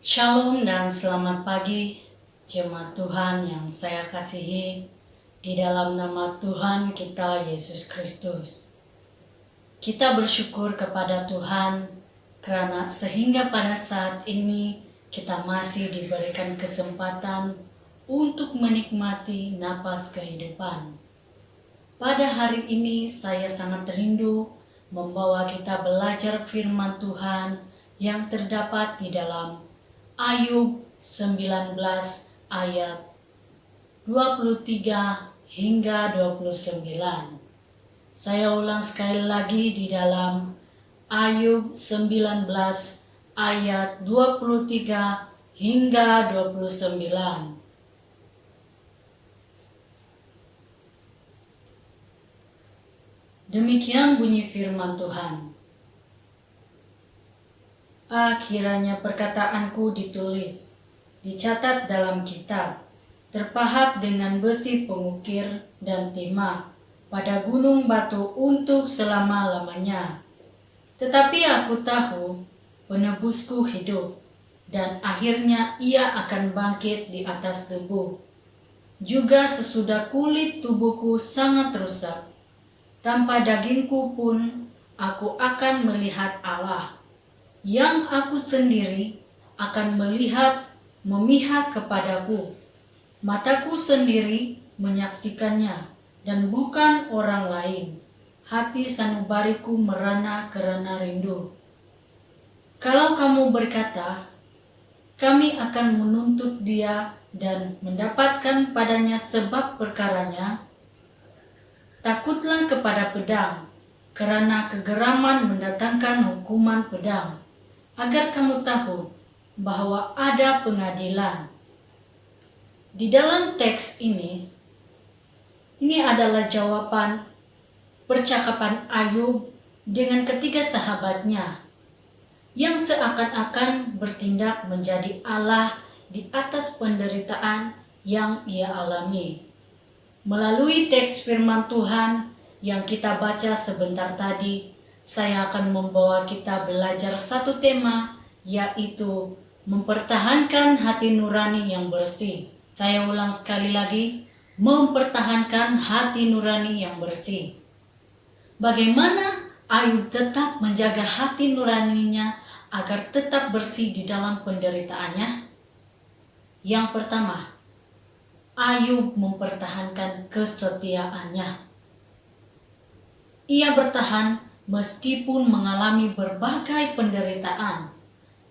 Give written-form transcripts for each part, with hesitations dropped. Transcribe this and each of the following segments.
Shalom dan selamat pagi jemaat Tuhan yang saya kasihi di dalam nama Tuhan kita Yesus Kristus. Kita bersyukur kepada Tuhan karena sehingga pada saat ini kita masih diberikan kesempatan untuk menikmati napas kehidupan. Pada hari ini saya sangat rindu membawa kita belajar firman Tuhan yang terdapat di dalam Ayub 19 ayat 23 hingga 29. Saya ulang sekali lagi di dalam Ayub 19 ayat 23 hingga 29. Demikian bunyi firman Tuhan. Kiranya perkataanku ditulis, dicatat dalam kitab, terpahat dengan besi pengukir dan timah pada gunung batu untuk selama-lamanya. Tetapi aku tahu penebusku hidup, dan akhirnya ia akan bangkit di atas debu. Juga sesudah kulit tubuhku sangat rusak, tanpa dagingku pun aku akan melihat Allah, yang aku sendiri akan memihak kepadaku. Mataku sendiri menyaksikannya, dan bukan orang lain. Hati sanubariku merana karena rindu. Kalau kamu berkata, kami akan menuntut dia dan mendapatkan padanya sebab perkaranya, takutlah kepada pedang, karena kegeraman mendatangkan hukuman pedang, agar kamu tahu bahwa ada pengadilan. Di dalam teks ini adalah jawaban percakapan Ayub dengan ketiga sahabatnya yang seakan-akan bertindak menjadi Allah di atas penderitaan yang ia alami. Melalui teks firman Tuhan yang kita baca sebentar tadi, saya akan membawa kita belajar satu tema, yaitu mempertahankan hati nurani yang bersih. Saya ulang sekali lagi, mempertahankan hati nurani yang bersih. Bagaimana Ayub tetap menjaga hati nuraninya agar tetap bersih di dalam penderitaannya? Yang pertama, Ayub mempertahankan kesetiaannya. Ia bertahan meskipun mengalami berbagai penderitaan,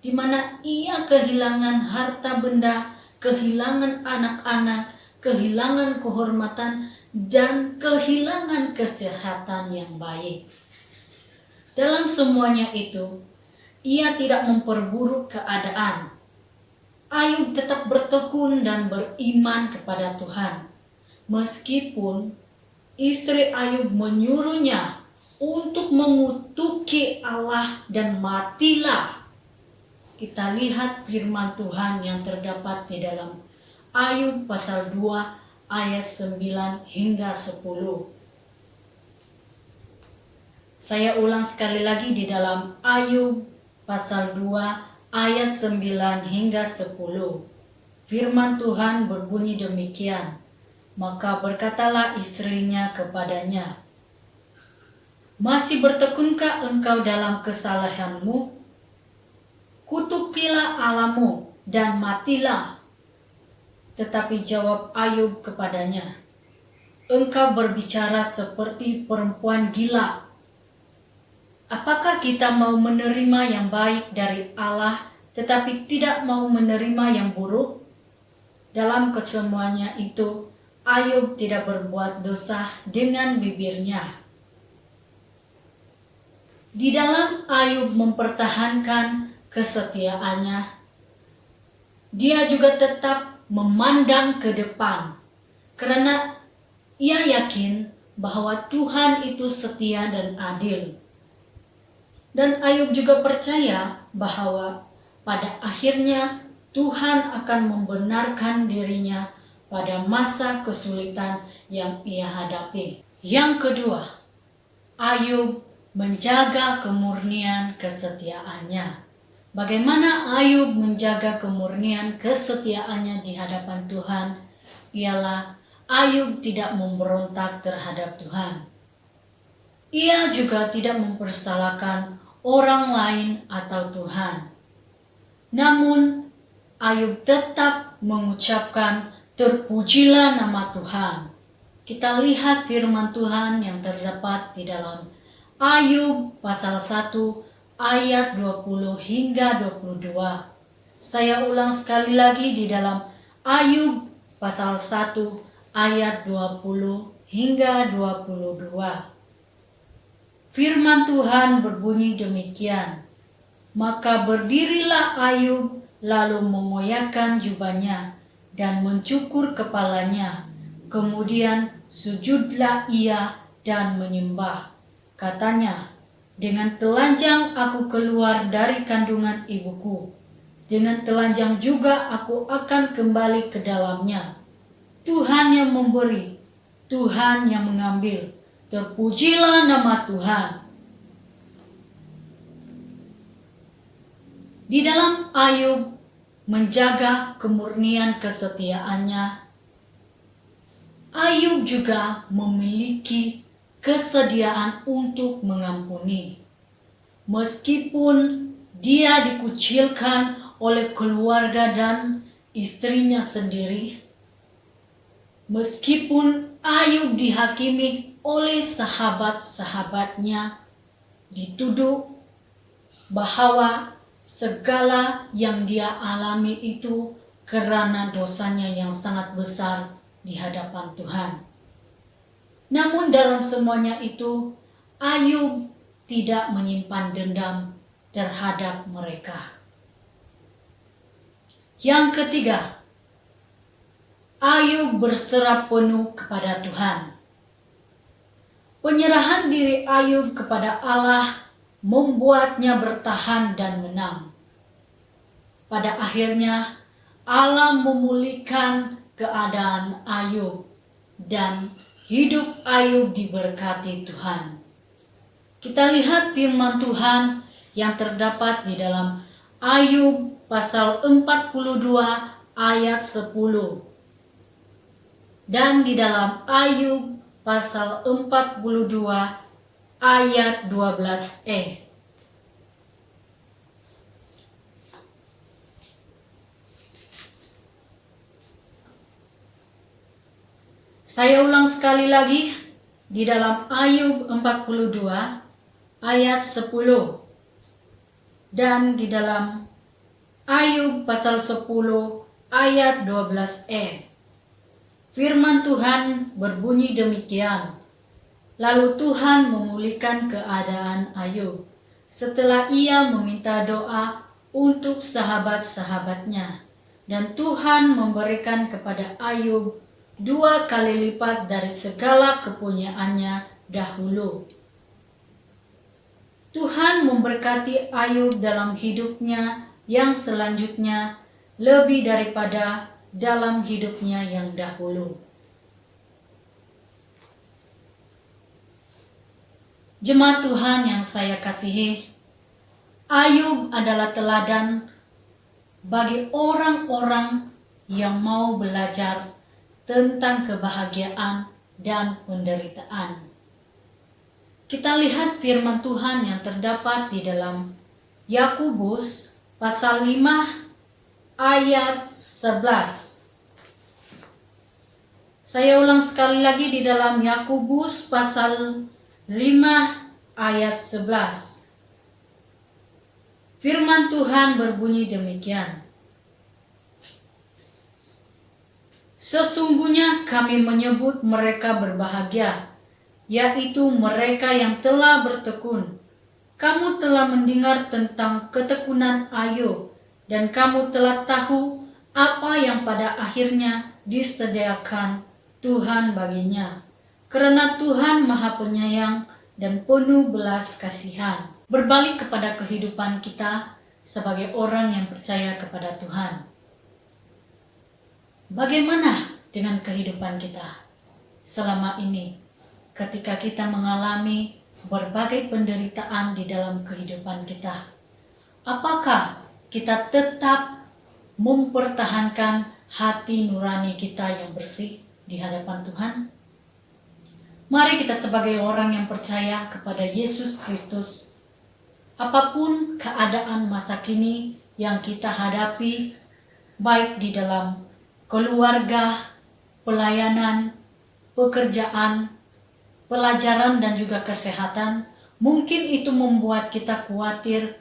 di mana ia kehilangan harta benda, kehilangan anak-anak, kehilangan kehormatan, dan kehilangan kesehatan yang baik. Dalam semuanya itu, ia tidak memperburuk keadaan. Ayub tetap bertekun dan beriman kepada Tuhan, meskipun istri Ayub menyuruhnya untuk mengutuki Allah dan matilah. Kita lihat firman Tuhan yang terdapat di dalam Ayub pasal 2 ayat 9 hingga 10. Saya ulang sekali lagi di dalam Ayub pasal 2 ayat 9 hingga 10. Firman Tuhan berbunyi demikian. Maka berkatalah istrinya kepadanya, masih bertekunkah engkau dalam kesalahanmu? Kutukilah Allahmu dan matilah. Tetapi jawab Ayub kepadanya, engkau berbicara seperti perempuan gila. Apakah kita mau menerima yang baik dari Allah, tetapi tidak mau menerima yang buruk? Dalam kesemuanya itu, Ayub tidak berbuat dosa dengan bibirnya. Di dalam Ayub mempertahankan kesetiaannya, dia juga tetap memandang ke depan, karena ia yakin bahwa Tuhan itu setia dan adil. Dan Ayub juga percaya bahwa pada akhirnya Tuhan akan membenarkan dirinya pada masa kesulitan yang ia hadapi. Yang kedua, Ayub menjaga kemurnian kesetiaannya. Bagaimana Ayub menjaga kemurnian kesetiaannya di hadapan Tuhan ialah Ayub tidak memberontak terhadap Tuhan. Ia juga tidak mempersalahkan orang lain atau Tuhan. Namun, Ayub tetap mengucapkan terpujilah nama Tuhan. Kita lihat firman Tuhan yang terdapat di dalam Ayub pasal 1 ayat 20 hingga 22. Saya ulang sekali lagi di dalam Ayub pasal 1 ayat 20 hingga 22. Firman Tuhan berbunyi demikian. Maka berdirilah Ayub lalu mengoyakkan jubahnya dan mencukur kepalanya. Kemudian sujudlah ia dan menyembah. Katanya, dengan telanjang aku keluar dari kandungan ibuku. Dengan telanjang juga aku akan kembali ke dalamnya. Tuhan yang memberi, Tuhan yang mengambil. Terpujilah nama Tuhan. Di dalam Ayub menjaga kemurnian kesetiaannya, Ayub juga memiliki kesediaan untuk mengampuni. Meskipun dia dikucilkan oleh keluarga dan istrinya sendiri, meskipun Ayub dihakimi oleh sahabat-sahabatnya, dituduh bahwa segala yang dia alami itu karena dosanya yang sangat besar di hadapan Tuhan. Namun dalam semuanya itu, Ayub tidak menyimpan dendam terhadap mereka. Yang ketiga, Ayub berserah penuh kepada Tuhan. Penyerahan diri Ayub kepada Allah membuatnya bertahan dan menang. Pada akhirnya, Allah memulihkan keadaan Ayub dan hidup Ayub diberkati Tuhan. Kita lihat firman Tuhan yang terdapat di dalam Ayub pasal 42 ayat 10. Dan di dalam Ayub pasal 42 ayat 12e. Saya ulang sekali lagi di dalam Ayub 42 ayat 10 dan di dalam Ayub pasal 10 ayat 12e. Firman Tuhan berbunyi demikian. Lalu Tuhan memulihkan keadaan Ayub setelah ia meminta doa untuk sahabat-sahabatnya, dan Tuhan memberikan kepada Ayub 2 kali lipat dari segala kepunyaannya dahulu. Tuhan memberkati Ayub dalam hidupnya yang selanjutnya lebih daripada dalam hidupnya yang dahulu. Jemaat Tuhan yang saya kasihi, Ayub adalah teladan bagi orang-orang yang mau belajar tentang kebahagiaan dan penderitaan. Kita lihat firman Tuhan yang terdapat di dalam Yakobus pasal 5 ayat 11. Saya ulang sekali lagi di dalam Yakobus pasal 5 ayat 11. Firman Tuhan berbunyi demikian. Sesungguhnya kami menyebut mereka berbahagia, yaitu mereka yang telah bertekun. Kamu telah mendengar tentang ketekunan Ayub, dan kamu telah tahu apa yang pada akhirnya disediakan Tuhan baginya. Karena Tuhan Maha Penyayang dan penuh belas kasihan. Berbalik kepada kehidupan kita sebagai orang yang percaya kepada Tuhan. Bagaimana dengan kehidupan kita selama ini ketika kita mengalami berbagai penderitaan di dalam kehidupan kita? Apakah kita tetap mempertahankan hati nurani kita yang bersih di hadapan Tuhan? Mari kita sebagai orang yang percaya kepada Yesus Kristus, apapun keadaan masa kini yang kita hadapi, baik di dalam keluarga, pelayanan, pekerjaan, pelajaran dan juga kesehatan, mungkin itu membuat kita khawatir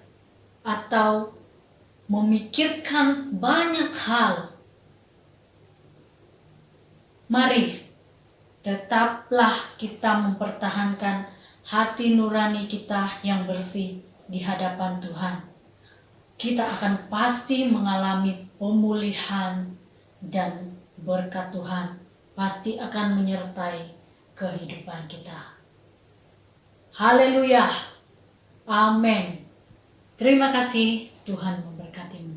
atau memikirkan banyak hal. Mari tetaplah kita mempertahankan hati nurani kita yang bersih di hadapan Tuhan. Kita akan pasti mengalami pemulihan dan berkat Tuhan pasti akan menyertai kehidupan kita. Haleluya. Amin. Terima kasih, Tuhan memberkatimu.